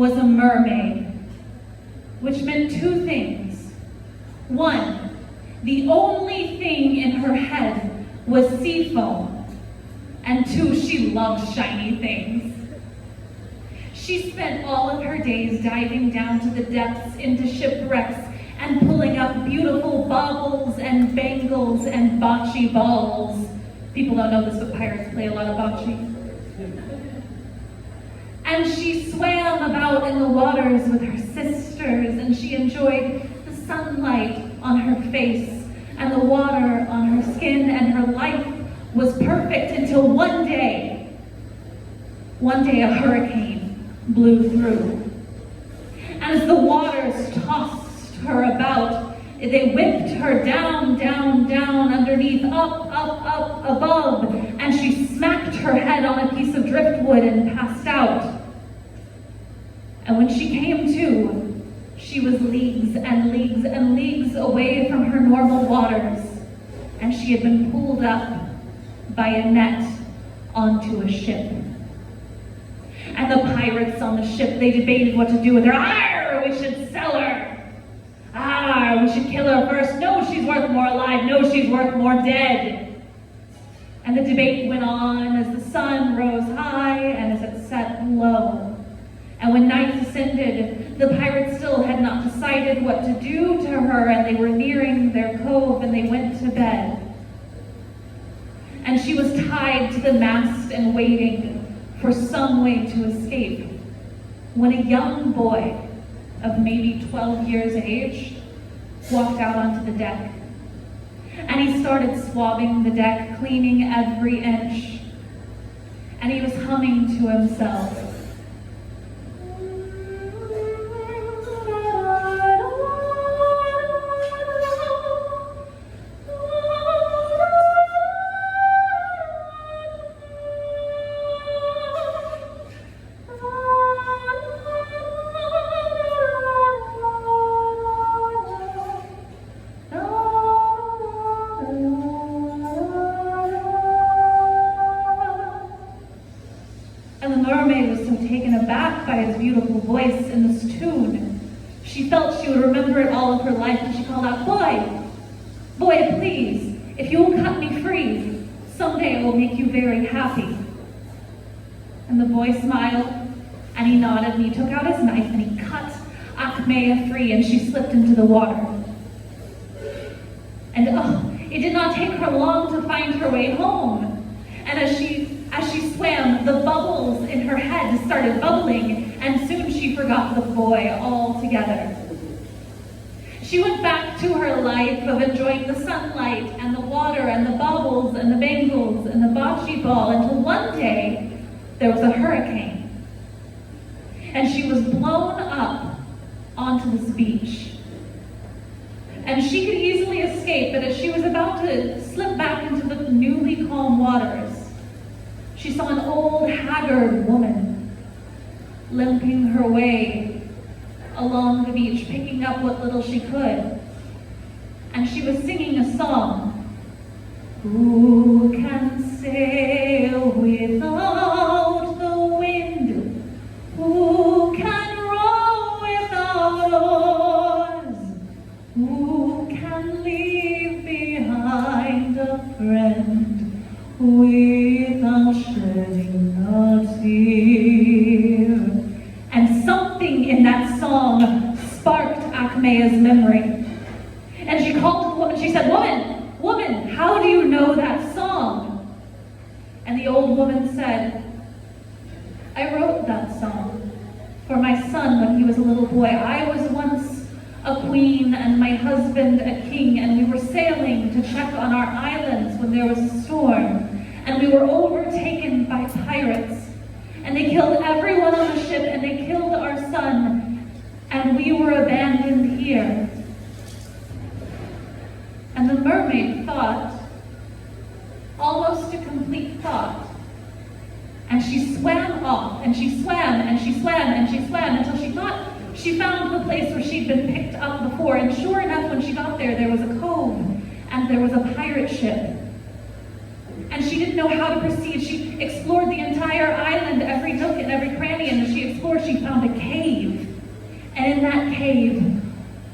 was a mermaid, which meant two things. One, the only thing in her head was sea foam, and two, she loved shiny things. She spent all of her days diving down to the depths into shipwrecks and pulling up beautiful baubles and bangles and bocce balls. People don't know this, but pirates play a lot of bocce. And she swam about in the waters with her sisters, and she enjoyed the sunlight on her face and the water on her skin, and her life was perfect until one day a hurricane blew through. And as the waters tossed her about, they whipped her down, down, down, underneath, up, up, up, above, and she smacked her head on a piece of driftwood and passed out. And when she came to, she was leagues and leagues and leagues away from her normal waters, and she had been pulled up by a net onto a ship. And the pirates on the ship, they debated what to do with her. Arr, we should sell her. Arr, we should kill her first. No, she's worth more alive. No, she's worth more dead. And the debate went on as the sun rose high and as it set low. And when night descended, the pirates still had not decided what to do to her, and they were nearing their cove, and they went to bed. And she was tied to the mast and waiting for some way to escape, when a young boy of maybe 12 years age walked out onto the deck. And he started swabbing the deck, cleaning every inch. And he was humming to himself. Taken aback by his beautiful voice in this tune. She felt she would remember it all of her life, and she called out, boy, please, if you will cut me free, someday I will make you very happy. And the boy smiled, and he nodded, and he took out his knife, and he cut Akmea free, and she slipped into the water. And it did not take her long to find her way home. And as she swam, the bubbles in her head started bubbling, and soon she forgot the boy altogether. She went back to her life of enjoying the sunlight and the water and the bubbles and the bangles and the bocce ball, until one day there was a hurricane. And she was blown up onto this beach. And she could easily escape, but as she was about to slip back into the newly calm waters, she saw an old, haggard woman limping her way along the beach, picking up what little she could. And she was singing a song. Who can sail without the wind? Who can row without oars? Who can leave behind a friend without shedding a tear? And something in that song sparked Akmea's memory. And she called to the woman, she said, Woman, how do you know that song? And the old woman said, I wrote that song for my son when he was a little boy. I was once a queen and my husband a king, and we were sailing to check on our islands when there was a storm, and we were overtaken by pirates, and they killed everyone on the ship, and they killed our son, and we were abandoned here. And the mermaid thought, almost a complete thought, and she swam off, and she swam, and she swam, and she swam, until she thought she found the place where she'd been picked up before. And sure enough, when she got there, there was a cove, and there was a pirate ship. And she didn't know how to proceed. She explored the entire island, every nook and every cranny, and as she explored, she found a cave. And in that cave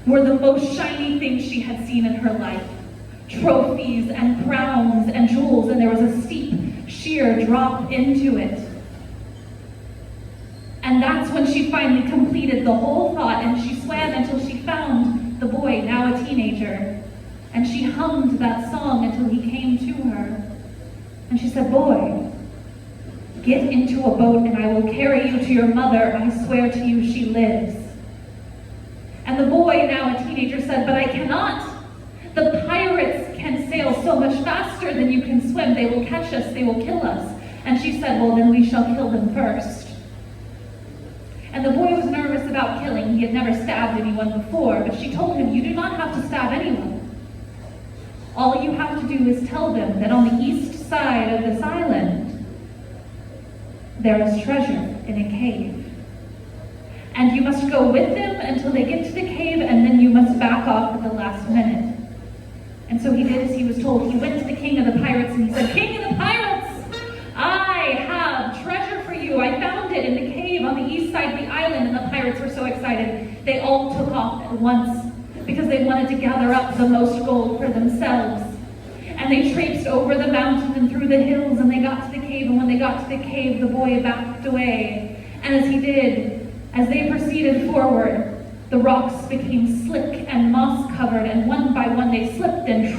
were the most shiny things she had seen in her life. Trophies and crowns and jewels, and there was a steep, sheer drop into it. And that's when she finally completed the whole thought, and she swam until she found the boy, now a teenager. And she hummed that song until he came to her. And she said, "Boy, get into a boat and I will carry you to your mother. I swear to you she lives." And the boy, now a teenager, said, "But I cannot. The pirates can sail so much faster than you can swim. They will catch us, they will kill us." And she said, "Well, then we shall kill them first." And the boy was nervous about killing. He had never stabbed anyone before, but she told him, "You do not have to stab anyone. All you have to do is tell them that on the east side of this island, there is treasure in a cave. And you must go with them until they get to the cave, and then you must back off at the last minute." And so he did as he was told. He went to the king of the pirates and he said, "King of the pirates, I have treasure for you. I found it in the cave on the east side of the island." And the pirates were so excited, they all took off at once because they wanted to gather up the most gold for themselves. And they traipsed over the mountain and through the hills, and they got to the cave. And when they got to the cave, the boy backed away. And as he did, as they proceeded forward, the rocks became slick and moss-covered, and one by one they slipped and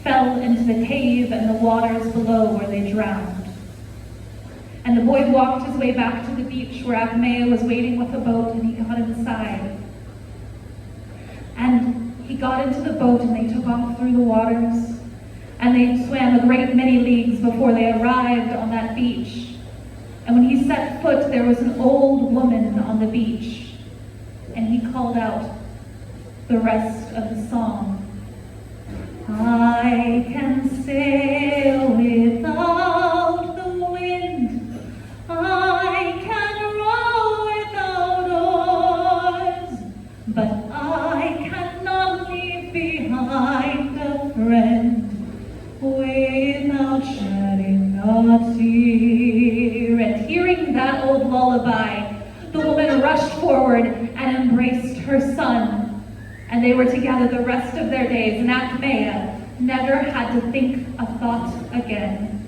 fell into the cave and the waters below where they drowned. And the boy walked his way back to the beach where Akmea was waiting with a boat, and he got inside. And he got into the boat, and they took off through the waters, and they swam a great many leagues before they arrived on that beach. And when he set foot, there was an old woman on the beach, and he called out the rest of the song. "I can sail without the wind, I can row without oars, but I cannot leave behind a friend without shedding a tear." And hearing that old lullaby, the woman rushed forward and embraced her son. And they were together the rest of their days, and Akmea never had to think a thought again.